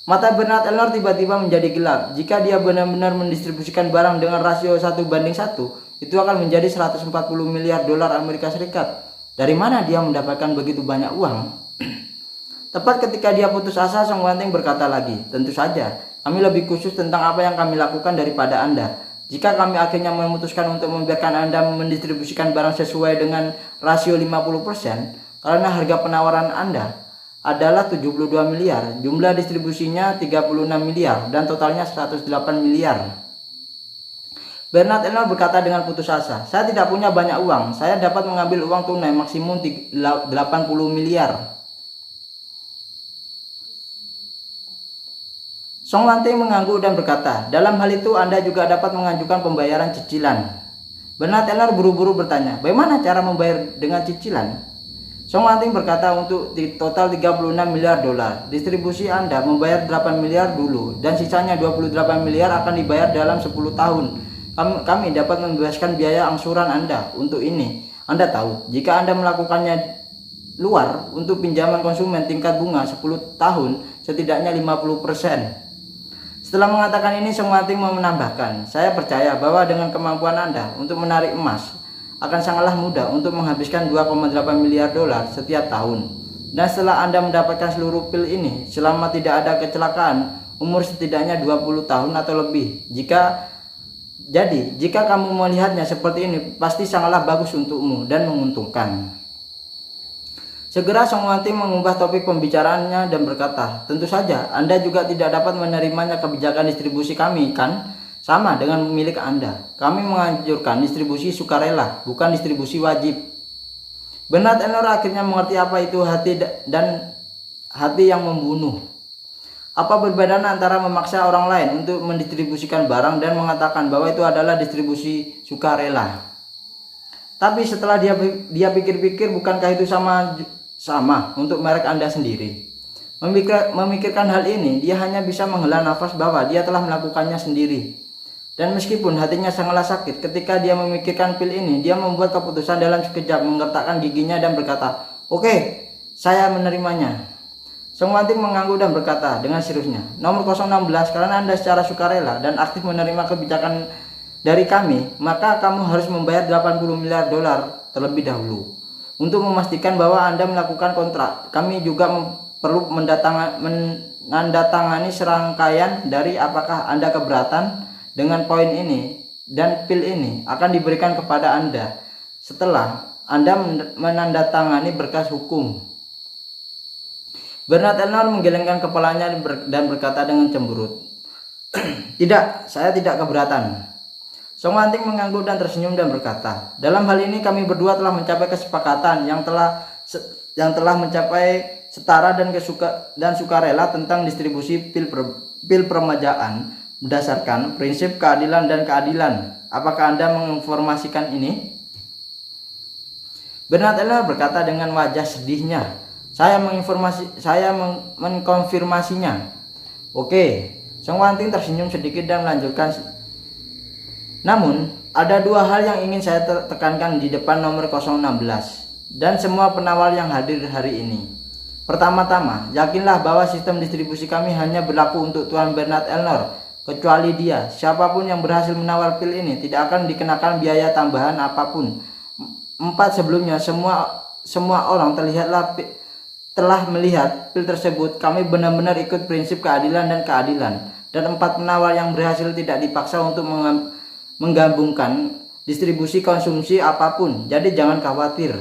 Speaker 1: Mata Bernard Elnor tiba-tiba menjadi gelap. Jika dia benar-benar mendistribusikan barang dengan rasio 1:1, itu akan menjadi 140 miliar dolar Amerika Serikat. Dari mana dia mendapatkan begitu banyak uang? Tepat ketika dia putus asa, Song Wanting berkata lagi, tentu saja, kami lebih khusus tentang apa yang kami lakukan daripada Anda. Jika kami akhirnya memutuskan untuk membiarkan Anda mendistribusikan barang sesuai dengan rasio 50%, karena harga penawaran Anda adalah 72 miliar, jumlah distribusinya 36 miliar, dan totalnya 108 miliar. Bernard Elnor berkata dengan putus asa, saya tidak punya banyak uang, saya dapat mengambil uang tunai maksimum 80 miliar. Song Wanting mengangguk dan berkata, dalam hal itu Anda juga dapat mengajukan pembayaran cicilan. Bernard Elnor buru-buru bertanya, bagaimana cara membayar dengan cicilan? Song Wanting berkata, untuk total 36 miliar dolar. Distribusi Anda membayar 8 miliar dulu dan sisanya 28 miliar akan dibayar dalam 10 tahun. Kami dapat membebaskan biaya angsuran Anda untuk ini. Anda tahu, jika Anda melakukannya luar untuk pinjaman konsumen tingkat bunga 10 tahun setidaknya 50%. Setelah mengatakan ini, Song Wanting menambahkan, saya percaya bahwa dengan kemampuan Anda untuk menarik emas akan sangatlah mudah untuk menghabiskan 2,8 miliar dolar setiap tahun. Dan setelah Anda mendapatkan seluruh pil ini selama tidak ada kecelakaan, umur setidaknya 20 tahun atau lebih. Jika kamu melihatnya seperti ini, pasti sangatlah bagus untukmu dan menguntungkan. Segera Song Wanting mengubah topik pembicaraannya dan berkata, tentu saja Anda juga tidak dapat menerimanya kebijakan distribusi kami, kan? Sama dengan milik Anda. Kami menganjurkan distribusi sukarela, bukan distribusi wajib. Bernard Elnor akhirnya mengerti apa itu hati dan hati yang membunuh. Apa perbedaan antara memaksa orang lain untuk mendistribusikan barang dan mengatakan bahwa itu adalah distribusi sukarela? Tapi setelah dia pikir-pikir, bukankah itu sama untuk merek Anda sendiri? Memikirkan hal ini, dia hanya bisa menghela nafas bahwa dia telah melakukannya sendiri. Dan meskipun hatinya sangatlah sakit ketika dia memikirkan pil ini, dia membuat keputusan dalam sekejap, menggertakkan giginya dan berkata, oke, saya menerimanya. Song Wanting mengangguk dan berkata dengan seriusnya, nomor 016, karena Anda secara sukarela dan aktif menerima kebijakan dari kami, maka kamu harus membayar 80 miliar dolar terlebih dahulu. Untuk memastikan bahwa Anda melakukan kontrak, kami juga perlu menandatangani serangkaian dari apakah Anda keberatan dengan poin ini dan pil ini akan diberikan kepada Anda setelah Anda menandatangani berkas hukum. Bernard Elnor menggelengkan kepalanya dan berkata dengan cemberut, tidak, saya tidak keberatan. Song Wanting mengangguk dan tersenyum dan berkata, dalam hal ini kami berdua telah mencapai kesepakatan yang telah mencapai setara dan sukarela tentang distribusi pil permajaan berdasarkan prinsip keadilan dan keadilan. Apakah Anda menginformasikan ini? Bernard Elnor berkata dengan wajah sedihnya, saya mengkonfirmasinya. Oke. Song Wanting tersenyum sedikit dan melanjutkan, namun, ada dua hal yang ingin saya tekankan di depan nomor 016 dan semua penawar yang hadir hari ini. Pertama-tama, yakinlah bahwa sistem distribusi kami hanya berlaku untuk Tuan Bernard Elnor. Kecuali dia, siapapun yang berhasil menawar pil ini tidak akan dikenakan biaya tambahan apapun. 4 sebelumnya, semua orang telah melihat pil tersebut. Kami benar-benar ikut prinsip keadilan dan keadilan. Dan 4 penawar yang berhasil tidak dipaksa untuk menggabungkan distribusi konsumsi apapun, jadi jangan khawatir.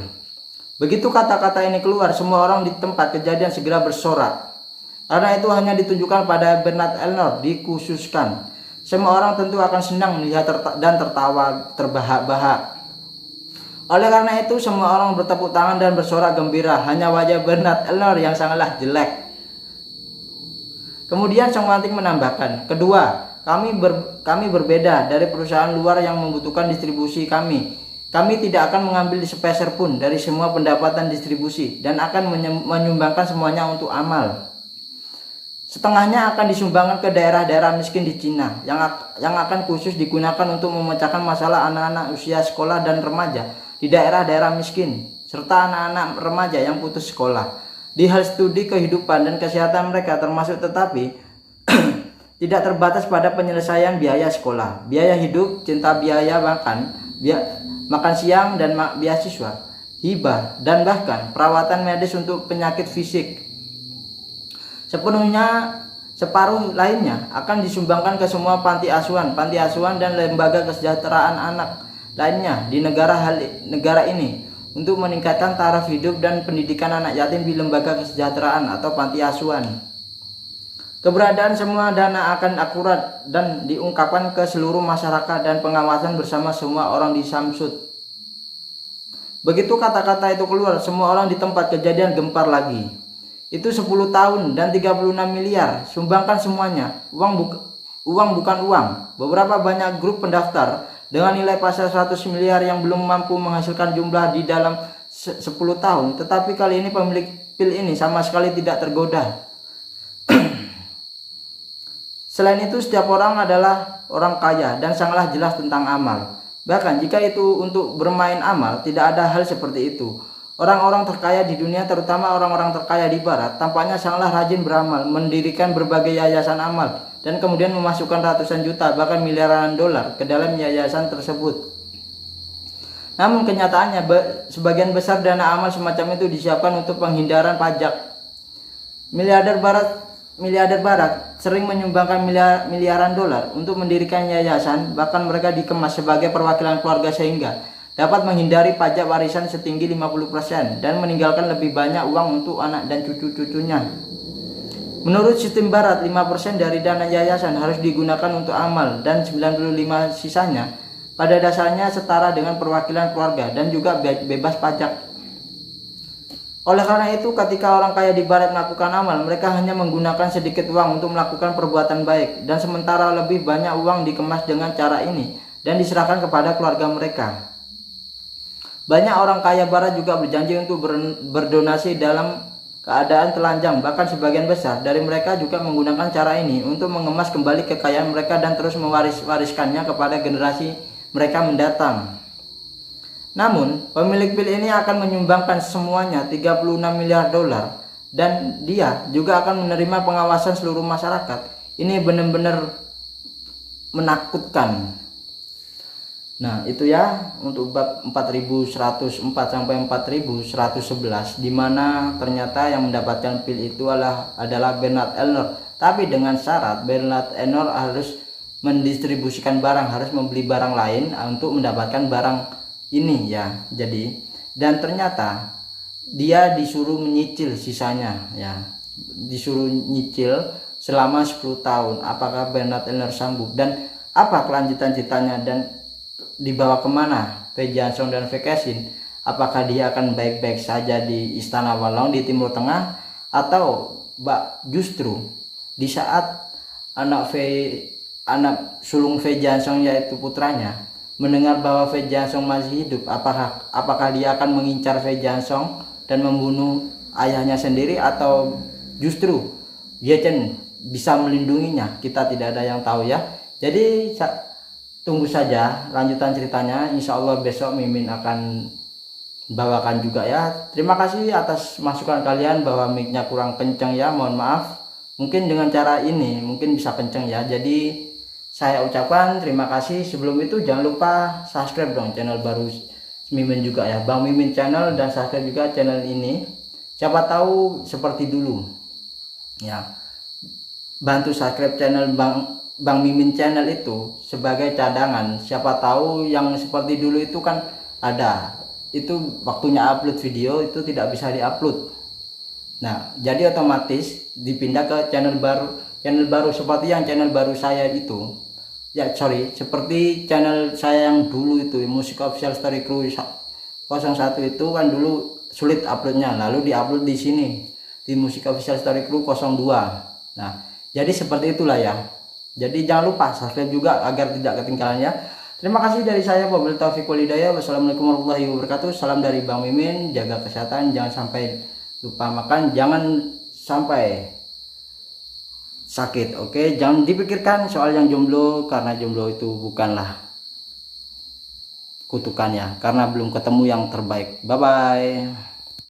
Speaker 1: Begitu kata-kata ini keluar, semua orang di tempat kejadian segera bersorak. Karena itu hanya ditunjukkan pada Bernard Elnor, dikhususkan. Semua orang tentu akan senang melihat dan tertawa terbahak-bahak. Oleh karena itu semua orang bertepuk tangan dan bersorak gembira. Hanya wajah Bernard Elnor yang sangatlah jelek. Kemudian Song Wanting menambahkan, kedua, kami berbeda dari perusahaan luar yang membutuhkan distribusi kami. Kami tidak akan mengambil sepeser pun dari semua pendapatan distribusi dan akan menyumbangkan semuanya untuk amal. Setengahnya akan disumbangkan ke daerah-daerah miskin di Cina yang akan khusus digunakan untuk memecahkan masalah anak-anak usia sekolah dan remaja di daerah-daerah miskin serta anak-anak remaja yang putus sekolah. Di hal studi kehidupan dan kesehatan mereka termasuk, tetapi tidak terbatas pada penyelesaian biaya sekolah, biaya hidup, cinta, biaya makan siang dan beasiswa, hibah, dan bahkan perawatan medis untuk penyakit fisik. Separuh lainnya akan disumbangkan ke semua panti asuhan dan lembaga kesejahteraan anak lainnya di negara ini untuk meningkatkan taraf hidup dan pendidikan anak yatim di lembaga kesejahteraan atau panti asuhan. Keberadaan semua dana akan akurat dan diungkapkan ke seluruh masyarakat dan pengawasan bersama semua orang di Samsud. Begitu kata-kata itu keluar, semua orang di tempat kejadian gempar lagi. itu 10 tahun dan 36 miliar. Sumbangkan semuanya. Uang bukan uang. Beberapa banyak grup pendaftar dengan nilai pasar 100 miliar yang belum mampu menghasilkan jumlah di dalam 10 tahun. Tetapi kali ini pemilik pil ini sama sekali tidak tergoda. Selain itu, setiap orang adalah orang kaya dan sangatlah jelas tentang amal. Bahkan jika itu untuk bermain amal, tidak ada hal seperti itu. Orang-orang terkaya di dunia, terutama orang-orang terkaya di barat, tampaknya sangatlah rajin beramal, mendirikan berbagai yayasan amal, dan kemudian memasukkan ratusan juta, bahkan miliaran dolar ke dalam yayasan tersebut. Namun kenyataannya, sebagian besar dana amal semacam itu disiapkan untuk penghindaran pajak. Miliarder barat sering menyumbangkan miliaran dolar untuk mendirikan yayasan, bahkan mereka dikemas sebagai perwakilan keluarga sehingga dapat menghindari pajak warisan setinggi 50% dan meninggalkan lebih banyak uang untuk anak dan cucu-cucunya. Menurut sistem barat, 5% dari dana yayasan harus digunakan untuk amal dan 95 sisanya pada dasarnya setara dengan perwakilan keluarga dan juga bebas pajak. Oleh karena itu, ketika orang kaya di barat melakukan amal, mereka hanya menggunakan sedikit uang untuk melakukan perbuatan baik, dan sementara lebih banyak uang dikemas dengan cara ini dan diserahkan kepada keluarga mereka. Banyak orang kaya barat juga berjanji untuk berdonasi dalam keadaan telanjang, bahkan sebagian besar dari mereka juga menggunakan cara ini untuk mengemas kembali kekayaan mereka dan terus mewariskannya kepada generasi mereka mendatang. Namun, pemilik pil ini akan menyumbangkan semuanya 36 miliar dolar dan dia juga akan menerima pengawasan seluruh masyarakat. Ini benar-benar menakutkan. Nah, itu ya untuk bab 4104 sampai 4111, di mana ternyata yang mendapatkan pil itu adalah Bernard Elnor. Tapi dengan syarat Bernard Elnor harus mendistribusikan barang, harus membeli barang lain untuk mendapatkan barang ini ya. Jadi, dan ternyata dia disuruh menyicil sisanya ya, disuruh nyicil selama 10 tahun. Apakah Bernard Elnor sanggup dan apa kelanjutan ceritanya dan dibawa kemana V. Jansson dan V. Cassin? Apakah dia akan baik-baik saja di Istana Walong di Timur Tengah, atau justru di saat anak sulung V. Jansson yaitu putranya mendengar bahwa V. Jansson masih hidup, apakah dia akan mengincar V. Jansson dan membunuh ayahnya sendiri, atau justru Ye-Chen bisa melindunginya? Kita tidak ada yang tahu ya. Jadi tunggu saja lanjutan ceritanya. Insya Allah besok Mimin akan bawakan juga ya. Terima kasih atas masukan kalian bahwa mic-nya kurang kencang ya, mohon maaf. Mungkin dengan cara ini mungkin bisa kencang ya. Jadi saya ucapkan terima kasih. Sebelum itu jangan lupa subscribe dong channel baru Mimin juga ya, Bang Mimin channel, dan subscribe juga channel ini. Siapa tahu seperti dulu ya. Bantu subscribe channel Bang Mimin channel itu sebagai cadangan. Siapa tahu yang seperti dulu itu kan ada, itu waktunya upload video itu tidak bisa diupload. Nah, jadi otomatis dipindah ke channel baru seperti yang channel baru saya itu ya, seperti channel saya yang dulu itu Musik Official Story Crew 01 itu kan dulu sulit uploadnya, lalu diupload di sini di Musik Official Story Crew 02. Nah, jadi seperti itulah ya. Jadi jangan lupa subscribe juga agar tidak ketinggalan ya. Terima kasih dari saya, wabillahi taufiq wal hidayah. Wassalamualaikum warahmatullahi wabarakatuh. Salam dari Bang Mimin. Jaga kesehatan, jangan sampai lupa makan, jangan sampai sakit. Oke, jangan dipikirkan soal yang jomblo, karena jomblo itu bukanlah kutukannya, karena belum ketemu yang terbaik. Bye bye.